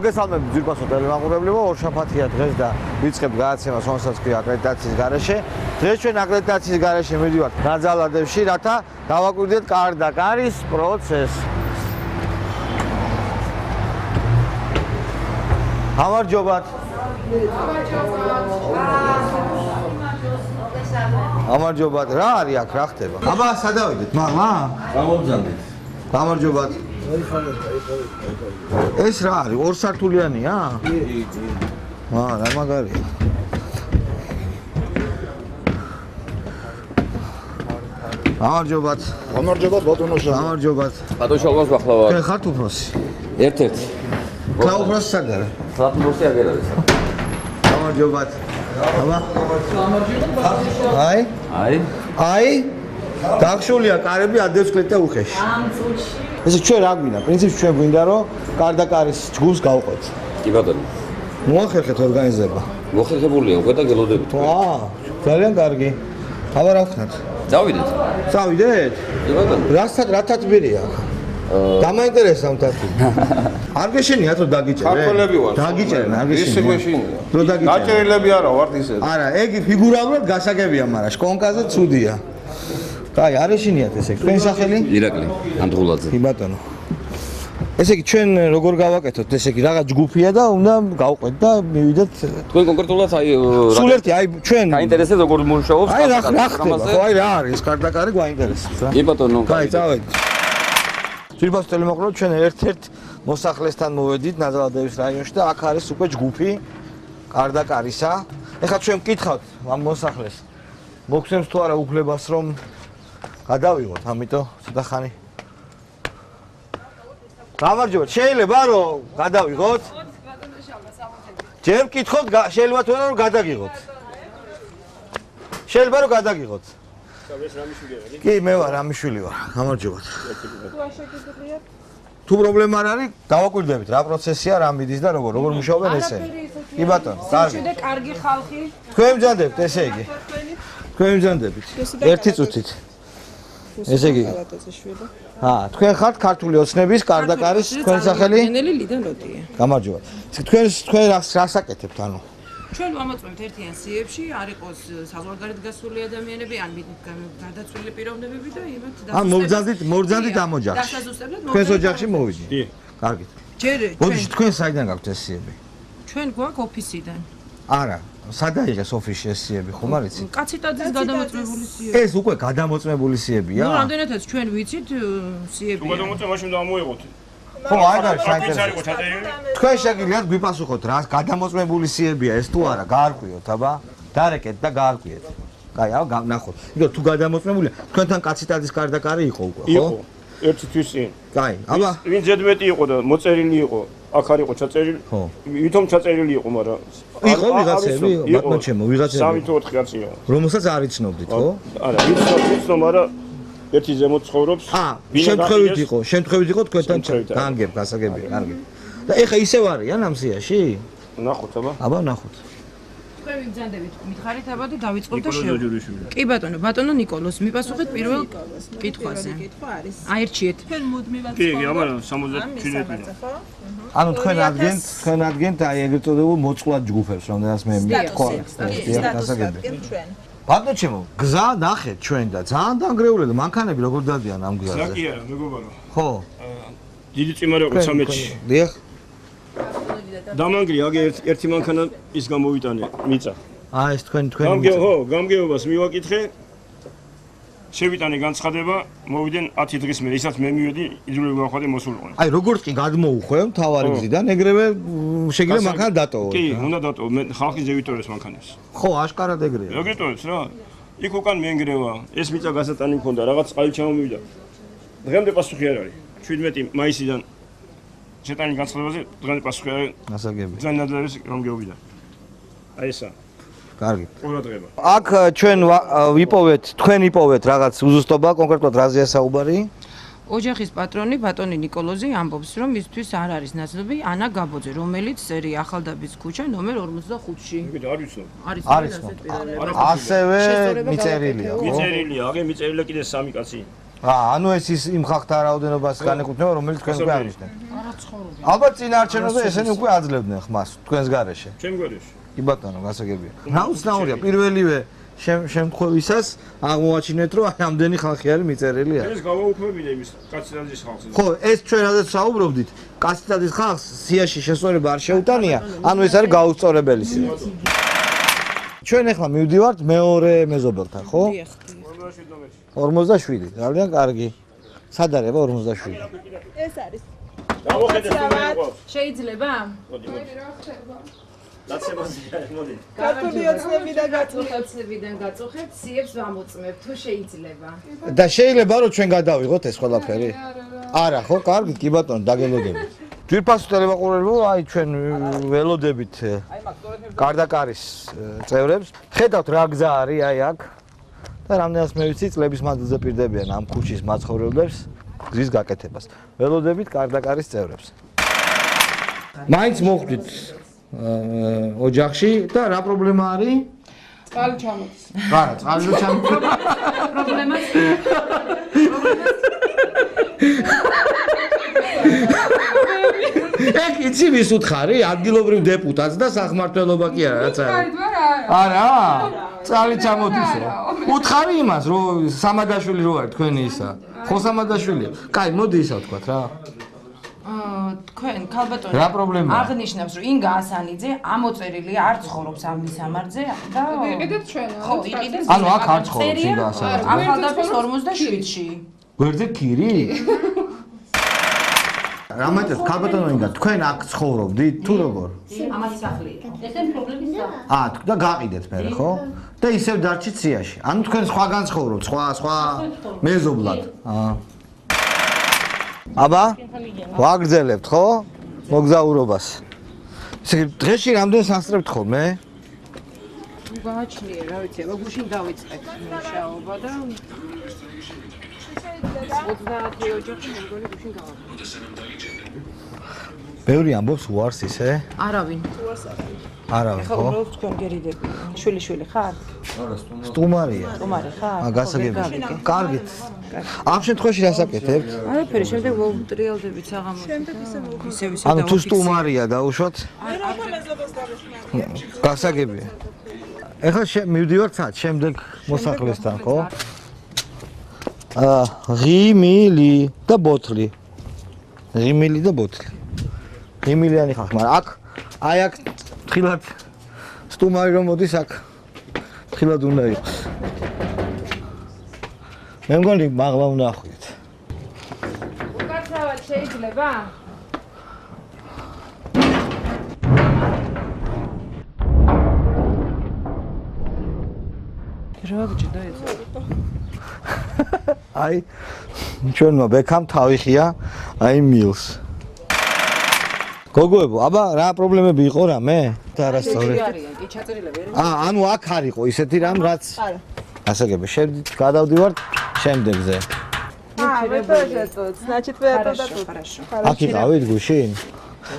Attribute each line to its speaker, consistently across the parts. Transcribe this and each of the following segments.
Speaker 1: მოგესალმებით ძვირფასო ტელემაყურებლებო, ორშაბათია დღეს და ვიწყებთ გადაცემას, რომელსაც ქვია აკრედიტაციის გარეშე. დღეს ჩვენ აკრედიტაციის გარეშე მივიდივართ ნაძალადებში, რათა დავაკვირდეთ კარდაკარის პროცესს. გამარჯობათ. გამარჯობათ. რა არის აქ, რა ხდება? აბა, სადავიდეთ, მაღლა?
Speaker 2: გამომძანდით.
Speaker 1: გამარჯობათ. ეს რა არის? ორსართულიანია? რა მაგარია. გამარჯობათ.
Speaker 3: გამარჯობათ ბატონოშა.
Speaker 1: გამარჯობათ.
Speaker 2: ბატონშალოს ბახლავა.
Speaker 1: თქვენ ხართ უფროსი?
Speaker 2: ერთ-ერთი.
Speaker 1: კლა უფროსი სად არის?
Speaker 2: ფლატმოსი აგერ არის.
Speaker 1: გამარჯობათ. აბა. აი. დაგშულია კარები ადევსკლეთ და უხეში. ამ წუთში. ესე ჩვენ რა გვინდა? პრინციპში ჩვენ გვინდა რომ კარდაკარის ჯგუფს გავყვეთ.
Speaker 2: კი ბატონო.
Speaker 1: მოახერხეთ ორგანიზება.
Speaker 2: მოხერხებულია უკვე და გელოდებით.
Speaker 1: ძალიან კარგი. აბა რა ვქნათ?
Speaker 2: წავიდეთ.
Speaker 1: წავიდეთ?
Speaker 2: კი ბატონო.
Speaker 1: რათაც ბერია? დამაინტერესა მთათი. არ გეშენიათ რომ დაგიჭერე?
Speaker 3: ქართველები ვარ.
Speaker 1: დაგიჭერენ, არ გეშენიათ.
Speaker 3: ისე გვეშინია.
Speaker 1: რომ დაგიჭერე.
Speaker 3: გაჭერილები არა ვართ ისე.
Speaker 1: არა, ეგ ფიგურალურად გასაგებია, მაგრამ შკონკაზე ცუდია. კაი, არ ეშინიათ ესე. თქვენი სახელი?
Speaker 2: ირაკლი ანდღულაძე.
Speaker 1: კი ბატონო. ესე იგი ჩვენ როგორ გავაკეთოთ? ესე იგი რაღაც ჯგუფია და უნდა გავყვეთ და მივიდეთ.
Speaker 2: თქვენ კონკრეტულად აი
Speaker 1: სულ ერთი, აი ჩვენ
Speaker 2: გაინტერესებს როგორ მუშაობს?
Speaker 1: აი რა ხდება? ხო, აი რა არის კარდაკარი გვაინტერესებს რა.
Speaker 2: კი ბატონო.
Speaker 1: კაი, წავედით. ძვირფასო ტელემაყურებელო, ჩვენ ერთ-ერთ მოსახლესთან მოვედით ნაძალადევის რაიონში და აქ არის უკვე ჯგუფი კარდაკარისა. ეხლა ჩვენ ვკითხავთ ამ მოსახლეს. მოგცემს თუ არა უფლებას რომ გადავიღოთ, ამიტომ ცოტა ხანი. გამარჯობათ, შეიძლება რომ გადავიღოთ? ჯერ ვკითხოთ, შეიძლება თუ არა რომ გადაგიღოთ? შეიძლება რომ გადაგიღოთ? კი, მე ვარ, ამიშვილი ვარ. გამარჯობათ. თუ პრობლემა არ არის, დავაკვირდებით რა პროცესია, რა მიდის და როგორ მუშაობენ ესენი. კი ბატონო, კარგი.
Speaker 4: და კარგი ხალხი.
Speaker 1: თქვენ მძანდებთ, ესე იგი. თქვენ მძანდებით. ერთი წუთით. ესე იგი. თქვენ ხართ ქართული ოცნების კარდაკარის თქვენ სახელი?
Speaker 4: ნელი ლიდანოდია.
Speaker 1: გამარჯობათ. თქვენ რას აკეთებთ, ანუ?
Speaker 4: ჩვენ ვამოწმებთ ერთიან სიებში, არ იყოს საზღვარგარეთ გასული ადამიანები, ან გარდაცვლილი პიროვნებები და იმათ
Speaker 1: მოვძანდით ამ ოჯახში. თქვენს ოჯახში მოვიდი.
Speaker 3: კი.
Speaker 1: კარგით.
Speaker 4: ჯერ
Speaker 1: მოდიში თქვენ საიდან გაქვთ ეს სიები?
Speaker 4: ჩვენ გვაქვს ოფისიდან.
Speaker 1: არა, სადა იღეს ოფისში ეს სიები, ხომ არ იცი?
Speaker 4: კაციტაძის გადამოწმებული სიები.
Speaker 1: ეს უკვე გადამოწმებული სიებია?
Speaker 4: ნუ რამდენადაც ჩვენ ვიცით სიები.
Speaker 3: გადამოწმე მაშინ დამოიღოთ.
Speaker 1: ხო, არ არის საინტერესო. თქვენ შეგიძლიათ გვიპასუხოთ რა გადამოწმებული სიებია ეს თუ არა, გაარკვიოთ, აბა. დარეკეთ და გაარკვიეთ. კაი, აბა ნახოთ. იგივე თუ გადამოწმებულია, თქვენთან კაციტაძის კარდაკარი იყო უკვე, ხო?
Speaker 3: იყო. ერთი თვის წინ.
Speaker 1: კაი, აბა.
Speaker 3: ვინ ზედმეტი იყო და მოწერილი იყო. აქ არ იყო ჩაწერილი.
Speaker 1: ხო.
Speaker 3: ვითომ ჩაწერილი იყო, მაგრამ
Speaker 1: იყო ვიღაცები, ბატონო ჩემო, ვიღაცები.
Speaker 3: 3 თუ 4 კაცია.
Speaker 1: რომელსაც არ იცნობდით, ხო?
Speaker 3: არა, ვიცნობ, მაგრამ ერთი ზემოთ ცხოვრობს.
Speaker 1: შემთხვევით იყო თქვენთან გაანგებ, გასაგებია, კარგი. და ეხა ისევ არიან ამ სიაში?
Speaker 3: ნახოთ, აბა.
Speaker 1: აბა ნახოთ.
Speaker 4: თქვენ ვიბრძანდებით, მითხარით აბა და დავიწყოთ და კი ბატონო ნიკოლოს, მიპასუხეთ პირველ კითხვაზე. აირჩიეთ. თქვენ მუდმივად
Speaker 3: კი, აბა 77 ხო?
Speaker 1: ანუ თქვენ ადგენთ აი ეგრეთ წოდებულ მოწყვლად ჯგუფებს, რამდენიც მე მithქვა. გასაგებია. ბატონო ჩემო, გზა ნახეთ ჩვენ და ძალიან დაანგრეულია და მანქანები როგორ დადიან ამ გზაზე?
Speaker 3: ზაკი არა, მეგობარო.
Speaker 1: ხო.
Speaker 3: დიდი წიმარე იყო 13-ში.
Speaker 1: დიახ.
Speaker 3: დამანგრი აგე ერთი მანქანა ის გამოვიტანე, მიწა.
Speaker 1: ეს თქვენ
Speaker 3: გამგეობას მივაკითხე. შევიტანე განცხადება, მოვიდენ 10 დღის მერე, ისაც მე მივედი, იძულებული გავხადე მოსულიყო.
Speaker 1: აი როგორც კი გადმოუხვევ თავარი გზიდან, ეგრევე შეგიძლია მანქანა დატოვოთ.
Speaker 3: კი, უნდა დატოვო, მე ხალხი ზევიტორეს მანქანას.
Speaker 1: ხო, აშკარად ეგრეა.
Speaker 3: ეგრეთოებს რა. იქ უკან მენგრევა, ეს მიწა გასატანი მქონდა, რაღაც წყალი ჩამომივიდა. დღემდე პასუხი არ არის. 17 მაისიდან შეტანი განცხადებაზე დღემდე პასუხი არ არის.
Speaker 1: გასაგებია.
Speaker 3: ძანადარის რომ გეუბიდა. აი ესა.
Speaker 1: კარგი.
Speaker 3: ყურადღება.
Speaker 1: აქ ჩვენ თქვენ იპოვეთ რაღაც უზუსტობა, კონკრეტულად რაზეა საუბარი?
Speaker 4: ოჯახის პატრონი ბატონი ნიკოლოზი ამბობს, რომ მისთვის არ არის ნაცნობი ანა გაბოძე, რომელიც სერი ახალდაბის ქუჩა ნომერ 45-ში.
Speaker 3: ეგეთ არ ვიცნობ.
Speaker 4: არის
Speaker 1: ასევე მიწერილია, ხო?
Speaker 3: მიწერილია, აგე მიწერილია კიდე 3 კაცი.
Speaker 1: ანუ ეს ის იმ ხალხთა რაოდენობას განეკუთვნება, რომელიც თქვენ უკვე აღნიშნეთ. ალბათ წინაარჩენაზე ესენი უკვე აძლევდნენ ხმას თქვენს გარეშე.
Speaker 3: ჩემ გვერდში.
Speaker 1: კი ბატონო, გასაგებია. რა უცნაურია, პირველივე შემთხვევისას აღმოაჩინეთ, რომ აი ამდენი ხალხი არის მიწერილი არ.
Speaker 3: ეს გავაუქმებინე იმის კაციტადის ხალხს.
Speaker 1: ხო, ეს ჩვენ რადგან საუბრობდით, კაციტადის ხალხს სიაში შესწორება არ შეუტანია, ანუ ეს არის გაუსწორებელი სია. ჩვენ ახლა მივდივართ მეორე მეზობელთან, ხო? 47. ძალიან კარგი. სად არის 47?
Speaker 5: ეს არის.
Speaker 3: დავუხედეთ თუ
Speaker 4: შეიძლება?
Speaker 3: მოდი.
Speaker 5: ქართული ოცნებიდან
Speaker 4: გაწუხებთ, სიებს ვამოწმებ თუ შეიძლება.
Speaker 1: და შეიძლება რომ ჩვენ გადავიღოთ ეს ყველაფერი? არა, ხო, კარგი, კი ბატონო, დაგელოდებით. ძვირფასო ტელემაყურებელო, აი ჩვენ ველოდებით კარდაკარის წევრებს. ხედავთ რა გზა არის აი აქ. და რამდენად მე ვიცი, წლების მანძილზე პირდებიან ამ ქუჩის მაცხოვრებლებს გზის გაკეთებას. ველოდებით კარდაკარის წევრებს. მაინც მოხვდით ოჯახში და რა პრობლემა არის?
Speaker 5: წყალი ჩამოდის.
Speaker 1: არა, წყალი რო ჩამოდის.
Speaker 4: პრობლემას
Speaker 1: ეგ იცი ვის უთხარი? ადგილობრივ დეპუტატს და სახმართველობა კი არა, რაც არის. არა? წყალი ჩამოდისო. უთხარი იმას, რომ სამადაშვილი რო არის თქვენი ისა. ხო სამადაშვილია. კაი, მოდი ისა ვთქვათ რა.
Speaker 4: თქვენ ქალბატონო
Speaker 1: რა პრობლემაა?
Speaker 4: აღნიშნავს რომ ინგა ასანიძე ამოწერილია არ ცხოვრობს ამ მისამართზე და
Speaker 5: იყიდეთ ჩვენ.
Speaker 4: ხო იყიდეთ
Speaker 1: ანუ აქ არ ცხოვრობს ინგა ასანიძე.
Speaker 4: ახალდაბის 47-ში
Speaker 1: გვერდზე ქირი? რამატეს ქალბატონო ინგა თქვენ აქ ცხოვრობდით თუ როგორ?
Speaker 4: ამას სახლი ესენ პრობლემისა
Speaker 1: და გაყიდეთ მე ხო? და ისევ დარჩით სიაში. ანუ თქვენ სხვაგან ცხოვრობთ, სხვა მეზობლად. აბა? ვაგრძელებთ ხო? მოგზაურობას. ესე დღეში რამდენ სასწრებთ ხოლმე?
Speaker 4: გააჩნია, რა ვიცი, აბა გუშინ დავიწყეთ მუშაობა და 30 ოჯახი მეგონი გუშინ გავაკეთე.
Speaker 1: ბევრი ამბობს უარს ისე?
Speaker 4: არავინ.
Speaker 1: არავინ
Speaker 4: ხო,
Speaker 1: ხო?
Speaker 4: უბრალოდ თქვენ გერიდები. შვილი ხარ?
Speaker 1: სტუმარია.
Speaker 4: სტუმარი ხარ?
Speaker 1: გასაგებია. კარგით. ამ შემთხვევაში რასაკეთებთ?
Speaker 4: არაფერი, შემდეგ ვუტრიალდებით საღამოს. შემდეგ ისე
Speaker 1: ანუ თუ სტუმარია დაუშვათ? გასაგებია. ეხლა მივდივართ სად შემდეგ მოსახლესთან, ხო? ღიმილი და ბოთლი. ღიმილი და ბოთლი. ღიმილიანი ხალხი, მაგრამ აქ აი აქ თხილად სტუმარი რომ მოდის აქ თხილად უნდა იყოს. მე მგონი მაღლა უნდა ახვიეთ.
Speaker 4: უკაცრავად შეიძლება? რა გჭირდა ეს?
Speaker 1: აი ჩვენმა ბექამ თავიხია აი მილს. გოგოებო, აბა რა პრობლემები იყო რამე? და არასწორი.
Speaker 4: კი ჩაწერილები.
Speaker 1: ანუ აქ არისო ისეთი რამ რაც არა. გასაგები, გადავდივართ შემდეგზე.
Speaker 5: вы тоже тут. Значит, вы оттуда тут.
Speaker 4: Хорошо.
Speaker 1: აქ იყავით გუშინ?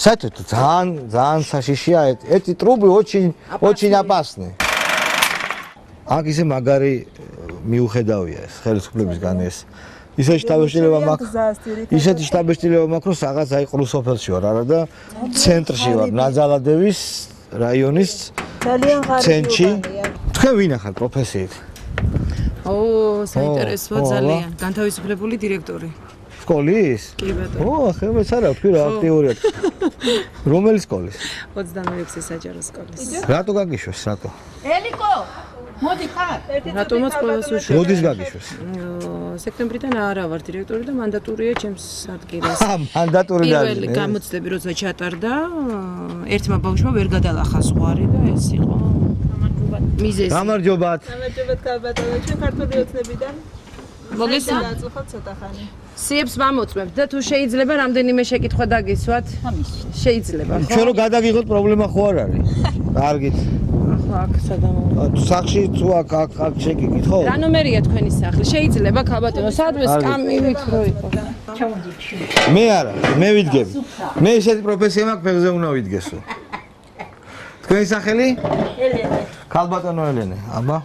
Speaker 1: საერთოდ ძალიან საშიშია эти трубы очень опасны. აქ ისე მაგარი მიუხედავია ეს ხელისუფლებისგან ეს. ისეთი შტაბ-ბეჭდილება მაქვს. ისეთი შტაბ-ბეჭდილება მაქვს, რომ რაღაც აი ყრუსოფელში ვარ არა და ცენტრში ვარ, ნაძალადევის რაიონის
Speaker 5: ძალიან
Speaker 1: ცენტრში. თქვენ ვინ ახალ პროფესიით?
Speaker 4: საინტერესოა ძალიან. განთავისუფლებული დირექტორი.
Speaker 1: სკოლის?
Speaker 4: კი ბატონო.
Speaker 1: ხელმეც არა ვთქვი რა აქტიურია. რომელი სკოლის?
Speaker 4: 26 საჯარო სკოლის.
Speaker 1: რატო გაგიშვეს, რატო?
Speaker 5: ელიკო, მოდი ხარ.
Speaker 4: რატომაც ყველას უშევ.
Speaker 1: მოდის გაგიშვეს?
Speaker 4: სექტემბრიდან არა ვარ დირექტორი და მანდატურია ჩემს ადგილას.
Speaker 1: მანდატური
Speaker 4: პირველი გამოცდები როცა ჩატარდა, ერთმა ბავშვმა ვერ გადალახა ზღვარი და ეს იყო მიზეზი.
Speaker 1: გამარჯობათ.
Speaker 5: გამარჯობათ ქალბატონო, ჩვენ ქართული ოცნებიდან
Speaker 4: მოგესალმებით.
Speaker 5: დააწუხოთ ცოტა ხანი.
Speaker 4: სიებს ვამოწმებთ და თუ შეიძლება რამდენიმე შეკითხვა დაგისვათ? შეიძლება, ხო?
Speaker 1: ჩვენ რო გადაგიღოთ პრობლემა ხო არ არის? კარგით.
Speaker 4: ახლა აქ სადამო.
Speaker 1: სახში თუ აქ შეგიგით ხო?
Speaker 4: რა ნომერია თქვენი სახლი? შეიძლება ქალბატონო, სადმე სკამივით რო იყო.
Speaker 1: მე არა, მე ვიდგები. მე ესეთი პროფესია მაქვს, ფეხზე უნდა ვიდგესო. თქვენი სახელი? ელენე. ქალბატონო ელენე, აბა.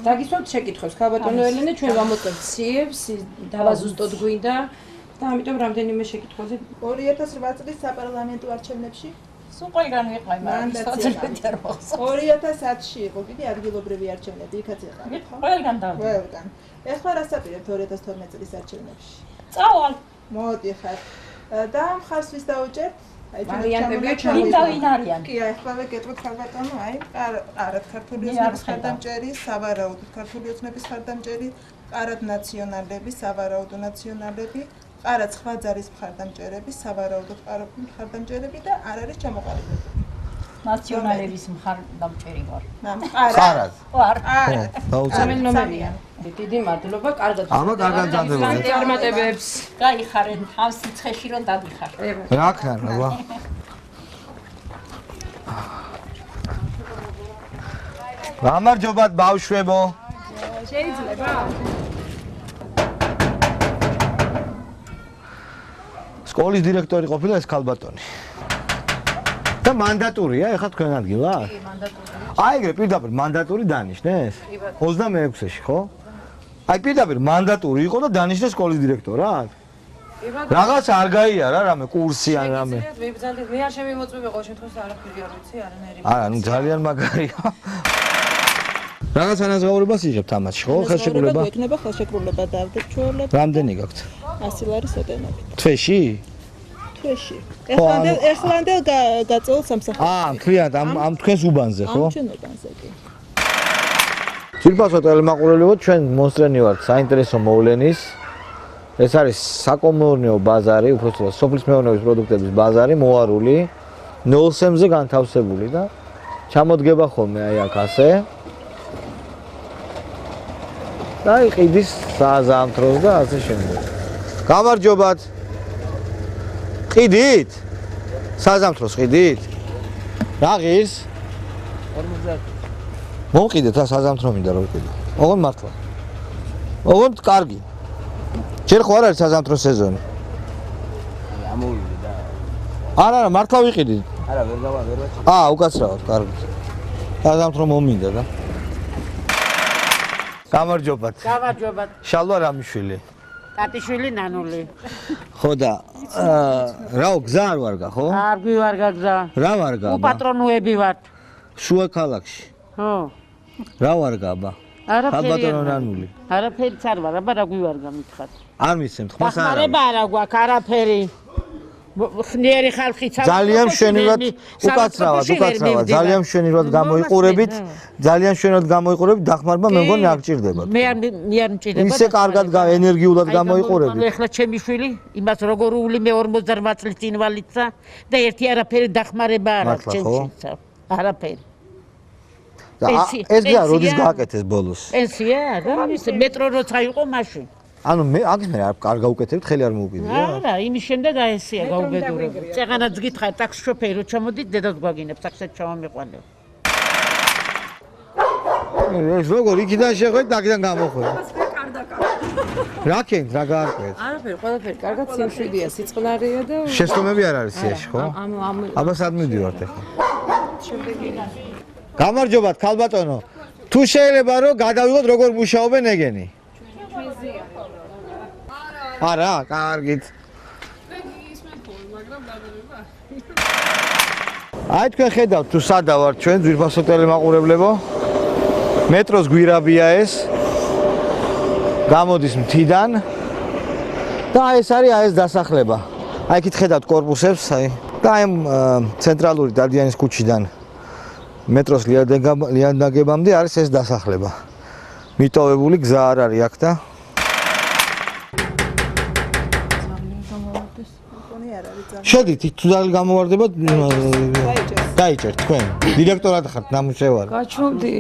Speaker 4: დაგისვათ შეკითხვებს ქალბატონო ელენე, ჩვენ ვამოწმებთ სიებს, დავაზუსტოთ გვინდა და ამიტომ რამდენიმე შეკითხვაზე
Speaker 5: 2008 წლის საპარლამენტო არჩევნებში
Speaker 6: სულ ყველგან ვიყავი, მაგრამ
Speaker 5: 2010-ში იყო კიდე ადგილობრივი არჩევნები, იქაც იყავი.
Speaker 6: ყველგან დავდი.
Speaker 5: ყველგან. ეხლა რას აპირებთ 2012 წლის არჩევნებში?
Speaker 6: წავალ.
Speaker 5: მოდიხარ. და მხარსვის დაუჭერთ?
Speaker 4: ვარიანტებია
Speaker 6: ვინ არიან?
Speaker 5: კი, ეხლავე გეტყვით ხალბატონო, ყარად ქართული ოცნების ხარდამჭერი, სავარაუდოდ ქართული ოცნების ხარდამჭერი, ყარად ნაციონალები, სავარაუდო ნაციონალები, ყარად სხვა ძალის მხარდამჭერები, სავარაუდო მხარდამჭერები და არ არის ჩამოყალიბებული.
Speaker 6: ნაციონალების მხარდამჭერი ვარ.
Speaker 1: ყარად.
Speaker 6: ვარ.
Speaker 4: სამი ნომერია. დიდი მადლობა, კარგად.
Speaker 1: ამა კარგად დაგდებოდეთ.
Speaker 4: წარმატებებს.
Speaker 6: გაიხარეთ თავს სიცხეში რომ დადიხარ.
Speaker 1: რა ქნა, აბა. გამარჯობათ ბავშვებო.
Speaker 4: შეიძლება?
Speaker 1: სკოლის დირექტორი ყოფილა ეს ქალბატონი. და მანდატურია, ეხლა თქვენ ადგილად?
Speaker 4: კი, მანდატურია.
Speaker 1: აი ეგრე პირდაპირ მანდატური დანიშნეს? 26-ში, ხო? აი პირდაპირ მანდატური იყო და დანიშნეს სკოლის დირექტორად? რაღაც არ გაიარა რამე კურსი ან რამე.
Speaker 4: მიბრძანდით, მე არ შემიმოწმები ყოველ შემთხვევაში არაფერი არ ვიცი, არანაირი.
Speaker 1: არა, ნუ ძალიან მაგარია. რაღაც ანაზღაურებას იღებთ ამაში, ხო? ხელშეკრულება?
Speaker 5: ექნება ხელშეკრულება დავდეთ ჩვეულებრივ.
Speaker 1: რამდენი გაქვთ?
Speaker 5: 100 ლარის ოდენობით.
Speaker 1: თვეში?
Speaker 5: თვეში. ეხლანდელ გაწეულ სამსახურში.
Speaker 1: თქვიათ ამ თქვენს უბანზე, ხო?
Speaker 5: ჩვენ უბანზე კი.
Speaker 1: ძირფასო ტელემაყურებლებო, ჩვენ მონსტრენი ვართ საინტერესო მოვლენის. ეს არის საკომუნიკაციო ბაზარი, უბრალოდ სოფლის მეურნეობის პროდუქტების ბაზარი, მოარული, ნოლსემზე განთავსებული და ჩამოდგება ხოლმე აი აქ ასე. და იყიდის საზამთროს და ასე შემდეგ. გამარჯობათ. ყიდით? საზამთროს ყიდით? რა ღირს? 50. მომყიდეთ რა საზამთრო მინდა რომ ვიყიდო. ოღონდ მართლა. ოღონდ კარგი. ჯერ ხო არ არის საზამთრო სეზონი?
Speaker 2: ამოვიდე და
Speaker 1: არა, მართლა ვიყიდით.
Speaker 2: არა, ვერ ვაჩი.
Speaker 1: უკაცრავად, კარგი. საზამთრო მომინდა და. გამარჯობათ.
Speaker 7: გამარჯობათ.
Speaker 1: შალვა რამიშვილი.
Speaker 7: ტატიშვილი ნანული.
Speaker 1: ხო და რაო გზა არ ვარგა, ხო?
Speaker 7: არ გვივარგა გზა.
Speaker 1: რა ვარგა?
Speaker 7: უპატრონოები ვართ.
Speaker 1: შუა ქალაქში.
Speaker 7: ხო.
Speaker 1: რა ვარგა, აბა? ხალბატონო ნანული.
Speaker 7: არაფერიც არ ვარ, აბა რა გვივარგა მითხარ.
Speaker 1: არ მისცემთ, ხმას არ არის.
Speaker 7: დახმარება არა გვაქვს, არაფერი. ხნიერი ხალხიც არ
Speaker 1: ძალიან მშვენივრად უკაცრავად, ძალიან მშვენივრად გამოიყურებით, ძალიან მშვენივრად გამოიყურებით, დახმარება მე მგონი არ გჭირდება.
Speaker 7: მე არ მჭირდება.
Speaker 1: ისე კარგად ენერგიულად გამოიყურებით.
Speaker 7: ეხლა ჩემი შვილი, იმას როგორ უვლი მე 58 წლის ინვალიდსა და ერთი არაფერი დახმარება არ აქვს ჩემში. არაფერი.
Speaker 1: ეს გზა როდის გააკეთეს ბოლოს?
Speaker 7: პენსია? რა ის მეტრო როცა იყო მაშინ.
Speaker 1: ანუ მე აგის მე არ გაუკეთებთ, ხელი არ მოუყიდია?
Speaker 7: არა, იმის შემდეგ აესია გაუბედურება. წეღანაც გითხარ ტაქსი შოფერი რო ჩამოდით, დედას გვაგინებს, ტაქსად ჩავამიყვანებ.
Speaker 1: ეს როგორ იქიდან შეხვედით, აქედან გამოხვედით. რა ქენთ, რა გაარკვევთ?
Speaker 4: არაფერი, ყველაფერი კარგად სიმშვიდეა, სიწყნარია და
Speaker 1: შეცდომები არ არის სიაში, ხო? აბა სად მიდივართ ახლა? გამარჯობათ, ქალბატონო. თუ შეიძლება რომ გადავიღოთ როგორ მუშაობენ ეგენი? არა, კარგით. აი თქვენ ხედავთ თუ სადა ვართ ჩვენ ძვირფასო ტელემაყურებლებო. მეტროს გვირაბია ეს. გამოდის მთიდან. და ეს არის ეს დასახლება. აი იქით ხედავთ კორპუსებს, აი და აი ცენტრალური დადიანის ქუჩიდან მეტროს ლიანდაგებამდე არის ეს დასახლება. მიტოვებული გზა არ არის აქ და შედით თუ ძალიან გამოვარდებათ დაიჭერთ თქვენ დირექტორად ხართ ნამუშევარი
Speaker 4: გაჩვდი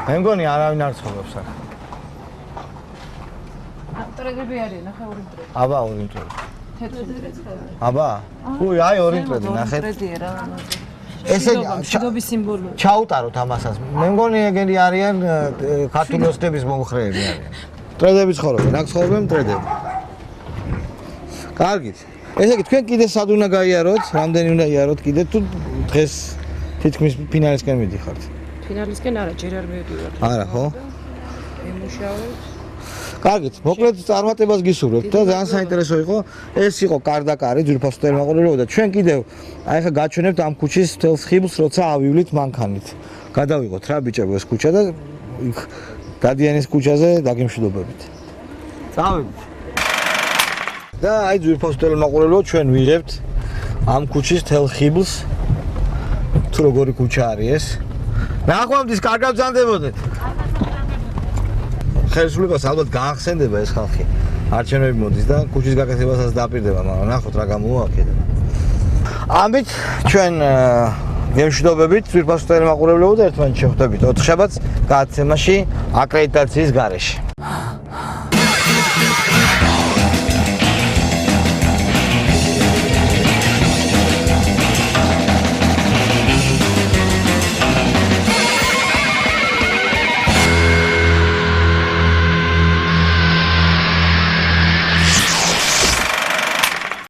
Speaker 1: მე მგონი არავინ არ ცხოვრობს აქ
Speaker 4: ტრედები არის ნახე ორი ტრედი
Speaker 1: აბა ორი ტრედი
Speaker 4: თეთრი ტრედი
Speaker 1: აბა უი აი ორი ტრედი ნახეთ
Speaker 4: ტრედია რა
Speaker 1: ესე
Speaker 4: მშვიდობის სიმბოლოა
Speaker 1: ჩაუტაროთ ამასაც მე მგონი ეგენი არიან ქართული ოცნების მომხრეები არიან ტრედები ცხოვრობენ აქ ცხოვრობენ ტრედები კარგით. ესე იგი თქვენ კიდე სად უნდა გაიაროთ? რამდენი უნდა იაროთ კიდე თუ დღეს თითქმის ფინალისკენ მიდიხართ?
Speaker 4: ფინალისკენ არა, ჯერ არ მივდივართ.
Speaker 1: არა, ხო?
Speaker 4: ემუშავებთ.
Speaker 1: კარგით, მოკლედ წარმატებას გისურვებთ და ძალიან საინტერესო იყო. ეს იყო კარდაკარი ძვირფასო ტელემაყურებლობა და ჩვენ კიდევ აი ხა გაჩვენებთ ამ ქუჩის თელს ხიბლს, როცა ავივლით მანქანით. გადავიღოთ რა ბიჭებო ეს ქუჩა და იქ დადიანის ქუჩაზე დაგემშვიდობებით. წავედით. და აი ძვირფასო ტელემაყურებლობა ჩვენ ვიღებთ ამ ქუჩის თელ ხიბლს. თუ როგორი ქუჩა არის ეს? ნახვამდის კარგად ბრძანდებოდეთ. ხელისუფლებას ალბათ გაახსენდება ეს ხალხი. არჩევნები მოდის და ქუჩის გაკეთებასაც დაპირდება, მაგრამ ნახოთ რა გამოუაკეთა. ამით ჩვენ გემშვიდობებით ძვირფასო ტელემაყურებლობა და ერთმანეთს შევხვდებით 4 შაბათს გადაცემაში აკრედიტაციის გარეშე.